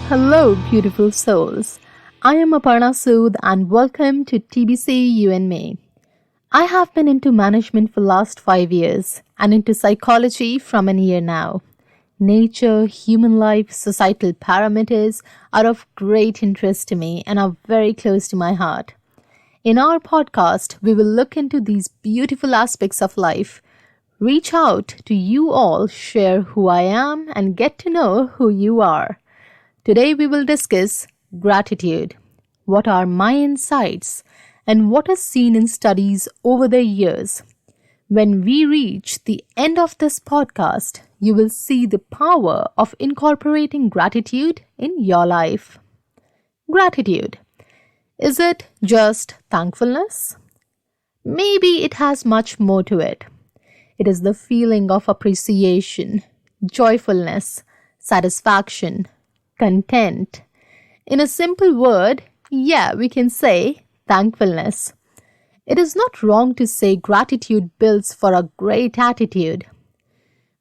Hello, beautiful souls. I am Aparna Sood and welcome to TBC, you and me. I have been into management for last 5 years and into psychology from an year now. Nature, human life, societal parameters are of great interest to me and are very close to my heart. In our podcast, we will look into these beautiful aspects of life, reach out to you all, share who I am, and get to know who you are. Today we will discuss gratitude. What are my insights and what is seen in studies over the years? When we reach the end of this podcast, you will see the power of incorporating gratitude in your life. Gratitude. Is it just thankfulness? Maybe it has much more to it. It is the feeling of appreciation, joyfulness, satisfaction, content. In a simple word, we can say thankfulness. It is not wrong to say gratitude builds for a great attitude.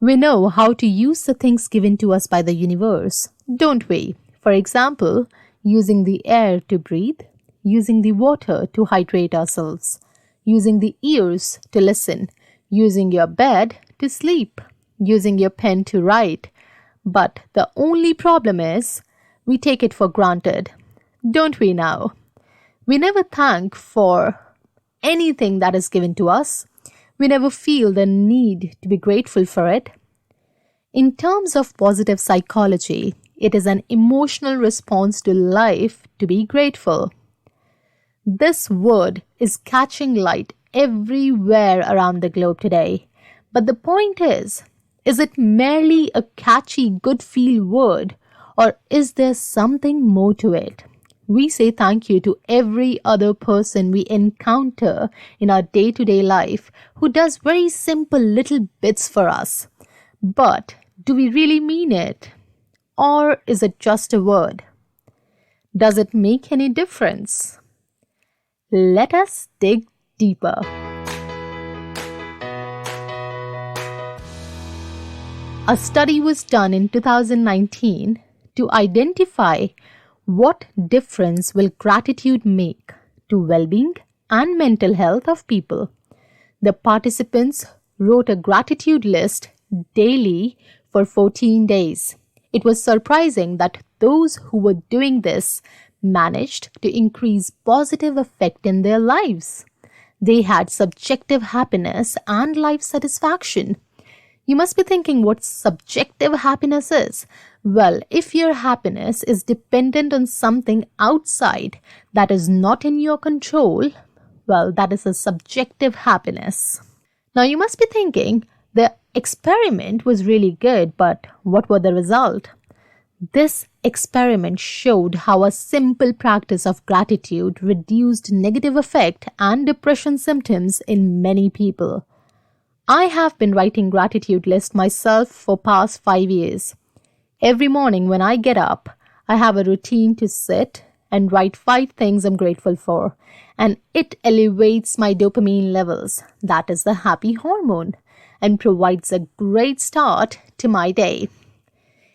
We know how to use the things given to us by the universe, don't we? For example, using the air to breathe, using the water to hydrate ourselves, using the ears to listen, using your bed to sleep, using your pen to write. But the only problem is, we take it for granted, don't we now? We never thank for anything that is given to us. We never feel the need to be grateful for it. In terms of positive psychology, it is an emotional response to life to be grateful. This word is catching light everywhere around the globe today. But the point is it merely a catchy, good feel word, or is there something more to it? We say thank you to every other person we encounter in our day-to-day life who does very simple little bits for us. But do we really mean it? Or is it just a word? Does it make any difference? Let us dig deeper. A study was done in 2019 to identify what difference will gratitude make to well-being and mental health of people. The participants wrote a gratitude list daily for 14 days. It was surprising that those who were doing this managed to increase positive effect in their lives. They had subjective happiness and life satisfaction. You must be thinking what subjective happiness is. Well, if your happiness is dependent on something outside that is not in your control, well, that is a subjective happiness. Now, you must be thinking the experiment was really good, but what were the result? This experiment showed how a simple practice of gratitude reduced negative effect and depression symptoms in many people. I have been writing gratitude list myself for past 5 years. Every morning when I get up, I have a routine to sit and write 5 things I'm grateful for, and it elevates my dopamine levels, that is the happy hormone, and provides a great start to my day.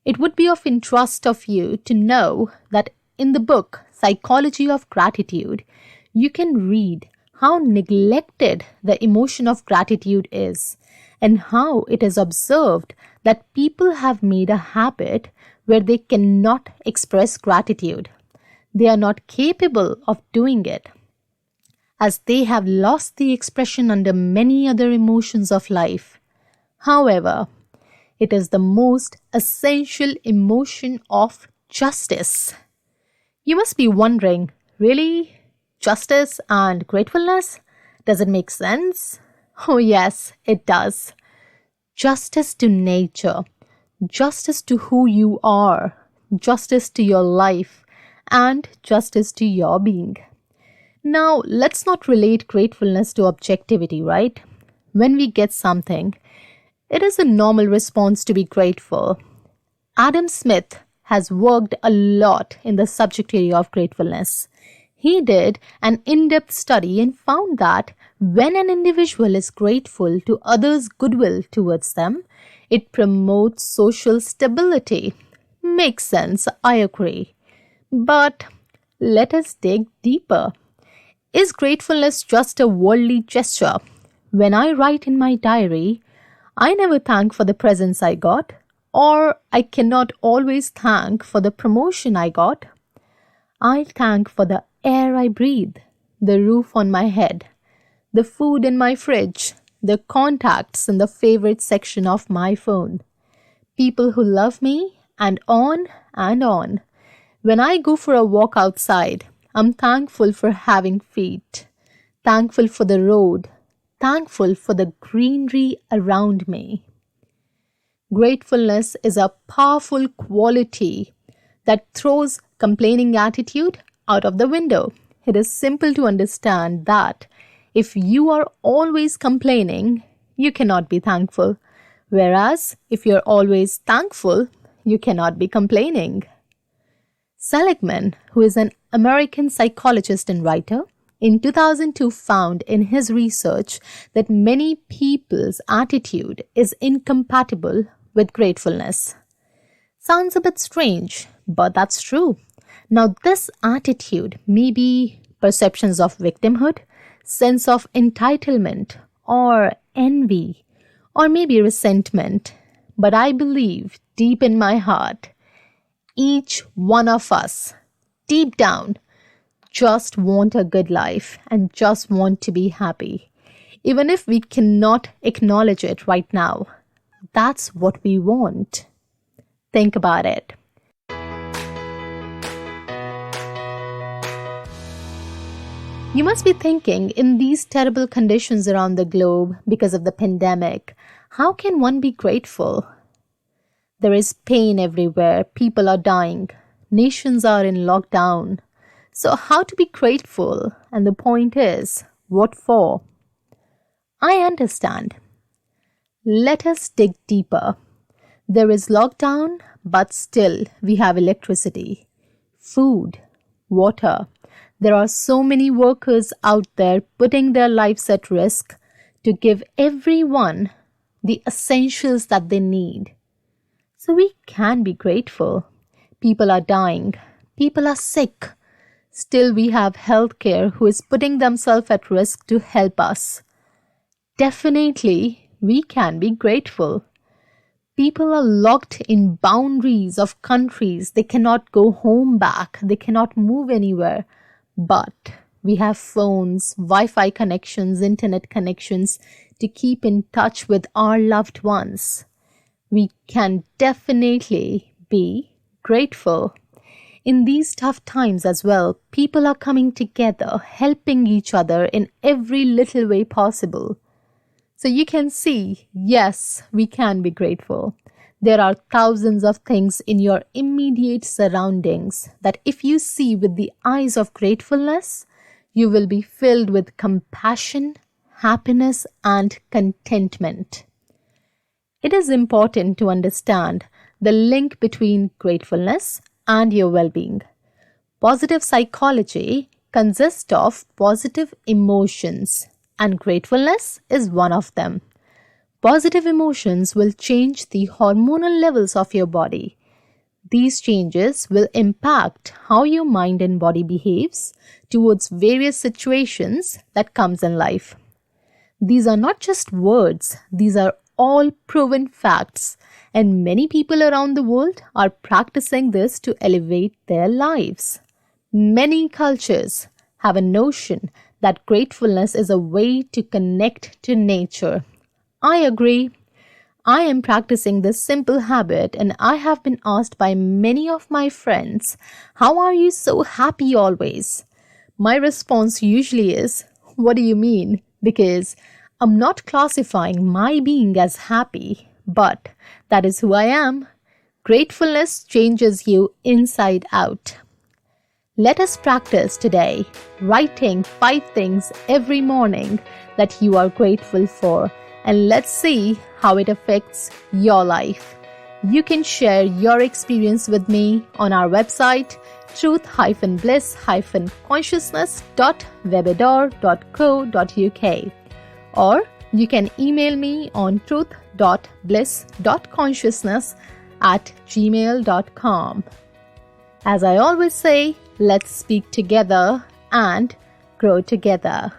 It would be of interest of you to know that in the book Psychology of Gratitude, you can read how neglected the emotion of gratitude is and how it is observed that people have made a habit where they cannot express gratitude. They are not capable of doing it, as they have lost the expression under many other emotions of life. However, it is the most essential emotion of justice. You must be wondering, really? Justice and gratefulness? Does it make sense? Oh yes, it does. Justice to nature, justice to who you are, justice to your life, and justice to your being. Now, let's not relate gratefulness to objectivity, right? When we get something, it is a normal response to be grateful. Adam Smith has worked a lot in the subject area of gratefulness. He did an in-depth study and found that when an individual is grateful to others' goodwill towards them, it promotes social stability. Makes sense, I agree. But let us dig deeper. Is gratefulness just a worldly gesture? When I write in my diary, I never thank for the presents I got, or I cannot always thank for the promotion I got. I thank for the air I breathe, the roof on my head, the food in my fridge, the contacts in the favorite section of my phone, people who love me, and on and on. When I go for a walk outside, I'm thankful for having feet, thankful for the road, thankful for the greenery around me. Gratefulness is a powerful quality that throws complaining attitude out of the window. It is simple to understand that if you are always complaining, you cannot be thankful. Whereas if you're always thankful, you cannot be complaining. Seligman, who is an American psychologist and writer, in 2002 found in his research that many people's attitude is incompatible with gratefulness. Sounds a bit strange, but that's true. Now, this attitude may be perceptions of victimhood, sense of entitlement, or envy, or maybe resentment. But I believe deep in my heart, each one of us, deep down, just want a good life and just want to be happy. Even if we cannot acknowledge it right now, that's what we want. Think about it. You must be thinking, in these terrible conditions around the globe because of the pandemic, how can one be grateful? There is pain everywhere. People are dying. Nations are in lockdown. So how to be grateful? And the point is, what for? I understand. Let us dig deeper. There is lockdown, but still we have electricity, food, water. There are so many workers out there putting their lives at risk to give everyone the essentials that they need. So we can be grateful. People are dying. People are sick. Still we have healthcare who is putting themselves at risk to help us. Definitely, we can be grateful. People are locked in boundaries of countries. They cannot go home back. They cannot move anywhere. But we have phones, Wi-Fi connections, internet connections to keep in touch with our loved ones. We can definitely be grateful. In these tough times as well, people are coming together, helping each other in every little way possible. So you can see, yes, we can be grateful. There are thousands of things in your immediate surroundings that if you see with the eyes of gratefulness, you will be filled with compassion, happiness, and contentment. It is important to understand the link between gratefulness and your well-being. Positive psychology consists of positive emotions, and gratefulness is one of them. Positive emotions will change the hormonal levels of your body. These changes will impact how your mind and body behaves towards various situations that comes in life. These are not just words, these are all proven facts, and many people around the world are practicing this to elevate their lives. Many cultures have a notion that gratefulness is a way to connect to nature. I agree. I am practicing this simple habit, and I have been asked by many of my friends, "How are you so happy always?" My response usually is, "What do you mean?" Because I'm not classifying my being as happy, but that is who I am. Gratefulness changes you inside out. Let us practice today, writing 5 things every morning that you are grateful for, and let's see how it affects your life. You can share your experience with me on our website, truth-bliss-consciousness.webador.co.uk, or you can email me on truth.bliss.consciousness you&me@gmail.com. As I always say, let's speak together and grow together.